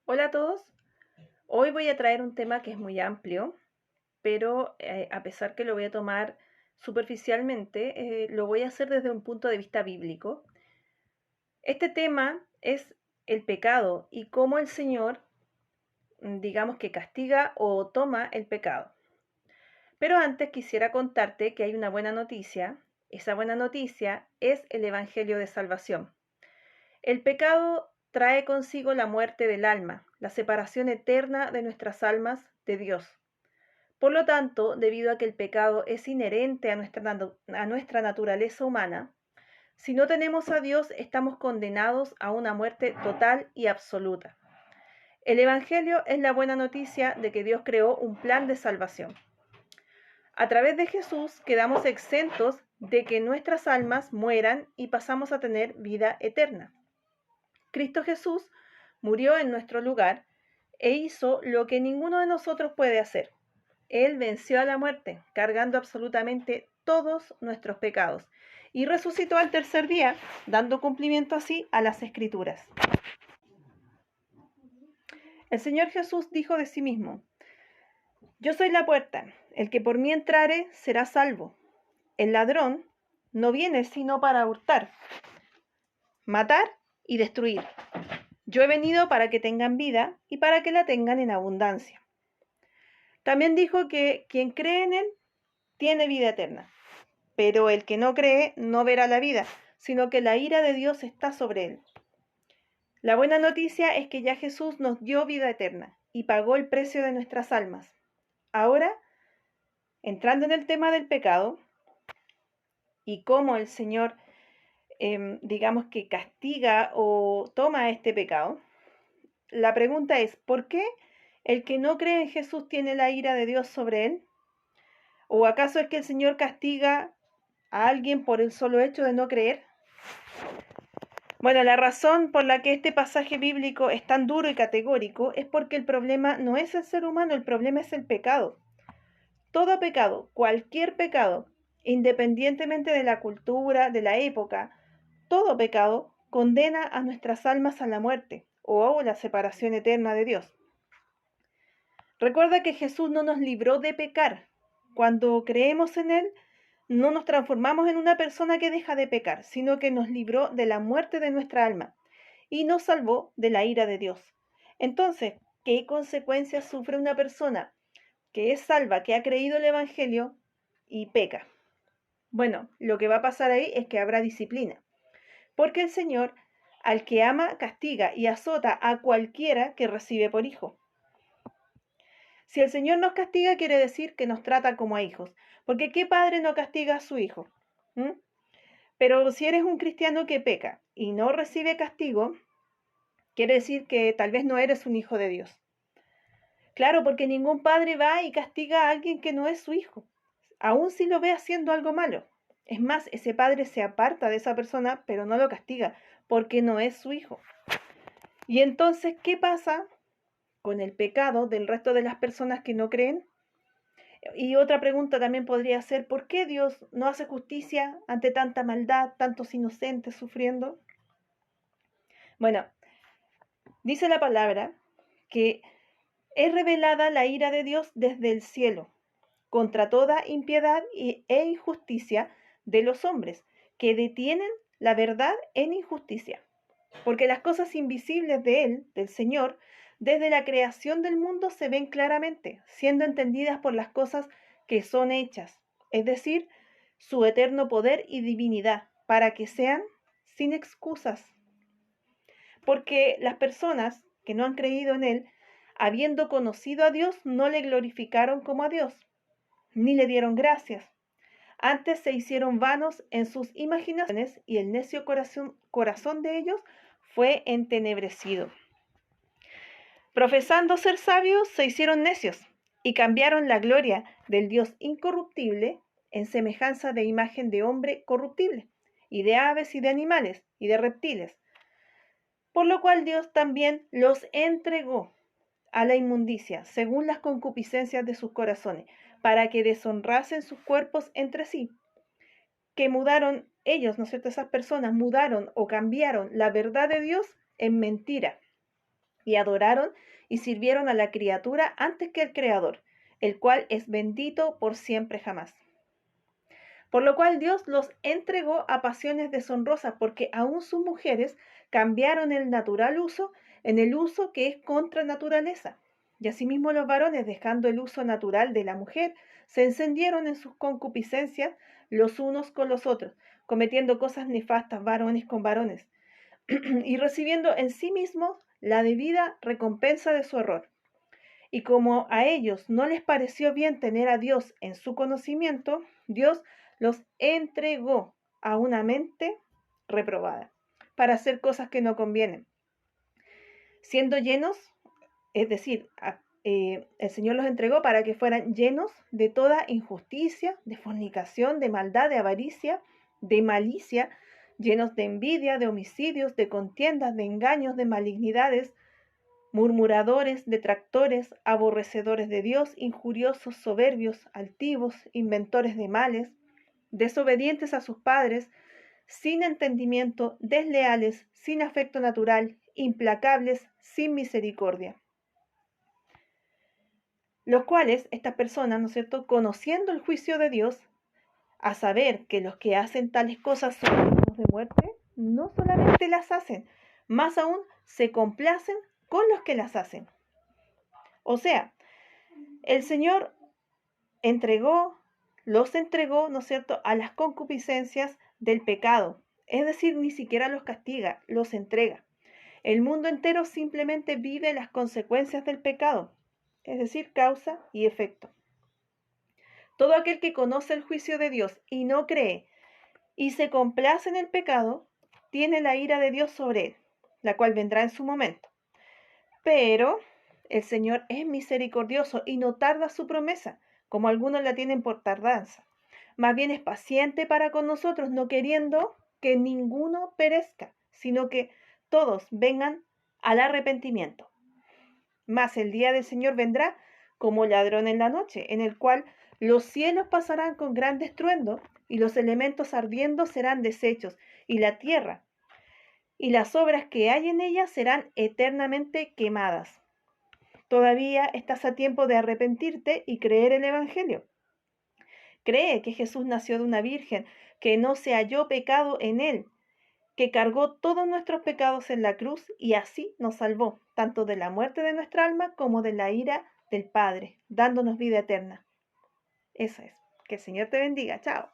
Hola a todos. Hoy voy a traer un tema que es muy amplio, pero a pesar que lo voy a tomar superficialmente, lo voy a hacer desde un punto de vista bíblico. Este tema es el pecado y cómo el Señor, digamos que castiga o toma el pecado. Pero antes quisiera contarte que hay una buena noticia. Esa buena noticia es el Evangelio de Salvación. El pecado trae consigo la muerte del alma, la separación eterna de nuestras almas de Dios. Por lo tanto, debido a que el pecado es inherente a nuestra naturaleza humana, si no tenemos a Dios, estamos condenados a una muerte total y absoluta. El Evangelio es la buena noticia de que Dios creó un plan de salvación. A través de Jesús quedamos exentos de que nuestras almas mueran y pasamos a tener vida eterna. Cristo Jesús murió en nuestro lugar e hizo lo que ninguno de nosotros puede hacer. Él venció a la muerte, cargando absolutamente todos nuestros pecados, y resucitó al tercer día, dando cumplimiento así a las Escrituras. El Señor Jesús dijo de sí mismo: Yo soy la puerta, el que por mí entrare será salvo. El ladrón no viene sino para hurtar, matar y destruir. Yo he venido para que tengan vida y para que la tengan en abundancia. También dijo que quien cree en Él tiene vida eterna, pero el que no cree no verá la vida, sino que la ira de Dios está sobre él. La buena noticia es que ya Jesús nos dio vida eterna y pagó el precio de nuestras almas. Ahora, entrando en el tema del pecado y cómo el Señor, digamos que castiga o toma este pecado, la pregunta es: ¿por qué el que no cree en Jesús tiene la ira de Dios sobre él? ¿O acaso es que el Señor castiga a alguien por el solo hecho de no creer? Bueno, la razón por la que este pasaje bíblico es tan duro y categórico es porque el problema no es el ser humano, el problema es el pecado. Todo pecado, cualquier pecado, independientemente de la cultura, de la época, todo pecado condena a nuestras almas a la muerte o a la separación eterna de Dios. Recuerda que Jesús no nos libró de pecar. Cuando creemos en Él, no nos transformamos en una persona que deja de pecar, sino que nos libró de la muerte de nuestra alma y nos salvó de la ira de Dios. Entonces, ¿qué consecuencias sufre una persona que es salva, que ha creído el Evangelio y peca? Bueno, lo que va a pasar ahí es que habrá disciplina, porque el Señor, al que ama, castiga y azota a cualquiera que recibe por hijo. Si el Señor nos castiga, quiere decir que nos trata como a hijos, porque ¿qué padre no castiga a su hijo? ¿Mm? Pero si eres un cristiano que peca y no recibe castigo, quiere decir que tal vez no eres un hijo de Dios. Claro, porque ningún padre va y castiga a alguien que no es su hijo, aun si lo ve haciendo algo malo. Es más, ese padre se aparta de esa persona, pero no lo castiga, porque no es su hijo. Y entonces, ¿qué pasa con el pecado del resto de las personas que no creen? Y otra pregunta también podría ser: ¿por qué Dios no hace justicia ante tanta maldad, tantos inocentes sufriendo? Bueno, dice la palabra que es revelada la ira de Dios desde el cielo contra toda impiedad e injusticia de los hombres, que detienen la verdad en injusticia. Porque las cosas invisibles de Él, del Señor, desde la creación del mundo se ven claramente, siendo entendidas por las cosas que son hechas, es decir, su eterno poder y divinidad, para que sean sin excusas. Porque las personas que no han creído en Él, habiendo conocido a Dios, no le glorificaron como a Dios, ni le dieron gracias. Antes se hicieron vanos en sus imaginaciones y el necio corazón de ellos fue entenebrecido. Profesando ser sabios, se hicieron necios y cambiaron la gloria del Dios incorruptible en semejanza de imagen de hombre corruptible, y de aves y de animales y de reptiles. Por lo cual Dios también los entregó a la inmundicia, según las concupiscencias de sus corazones, para que deshonrasen sus cuerpos entre sí, que mudaron ellos, ¿no es cierto? Esas personas mudaron o cambiaron la verdad de Dios en mentira, y adoraron y sirvieron a la criatura antes que al Creador, el cual es bendito por siempre jamás. Por lo cual Dios los entregó a pasiones deshonrosas, porque aún sus mujeres cambiaron el natural uso en el uso que es contra naturaleza. Y asimismo los varones, dejando el uso natural de la mujer, se encendieron en sus concupiscencias los unos con los otros, cometiendo cosas nefastas varones con varones, y recibiendo en sí mismos la debida recompensa de su error. Y como a ellos no les pareció bien tener a Dios en su conocimiento, Dios los entregó a una mente reprobada para hacer cosas que no convienen, siendo llenos, es decir, el Señor los entregó para que fueran llenos de toda injusticia, de fornicación, de maldad, de avaricia, de malicia, llenos de envidia, de homicidios, de contiendas, de engaños, de malignidades, murmuradores, detractores, aborrecedores de Dios, injuriosos, soberbios, altivos, inventores de males, desobedientes a sus padres, sin entendimiento, desleales, sin afecto natural, implacables, sin misericordia. Los cuales, estas personas, ¿no es cierto?, conociendo el juicio de Dios, a saber que los que hacen tales cosas son dignos de muerte, no solamente las hacen, más aún se complacen con los que las hacen. O sea, el Señor los entregó, ¿no es cierto?, a las concupiscencias del pecado. Es decir, ni siquiera los castiga, los entrega. El mundo entero simplemente vive las consecuencias del pecado, es decir, causa y efecto. Todo aquel que conoce el juicio de Dios y no cree y se complace en el pecado, tiene la ira de Dios sobre él, la cual vendrá en su momento. Pero el Señor es misericordioso y no tarda su promesa, como algunos la tienen por tardanza. Más bien es paciente para con nosotros, no queriendo que ninguno perezca, sino que todos vengan al arrepentimiento. Mas el día del Señor vendrá como ladrón en la noche, en el cual los cielos pasarán con gran estruendo, y los elementos ardiendo serán deshechos, y la tierra y las obras que hay en ella serán eternamente quemadas. Todavía estás a tiempo de arrepentirte y creer el Evangelio. Cree que Jesús nació de una virgen, que no se halló pecado en él, que cargó todos nuestros pecados en la cruz y así nos salvó, tanto de la muerte de nuestra alma como de la ira del Padre, dándonos vida eterna. Eso es. Que el Señor te bendiga. Chao.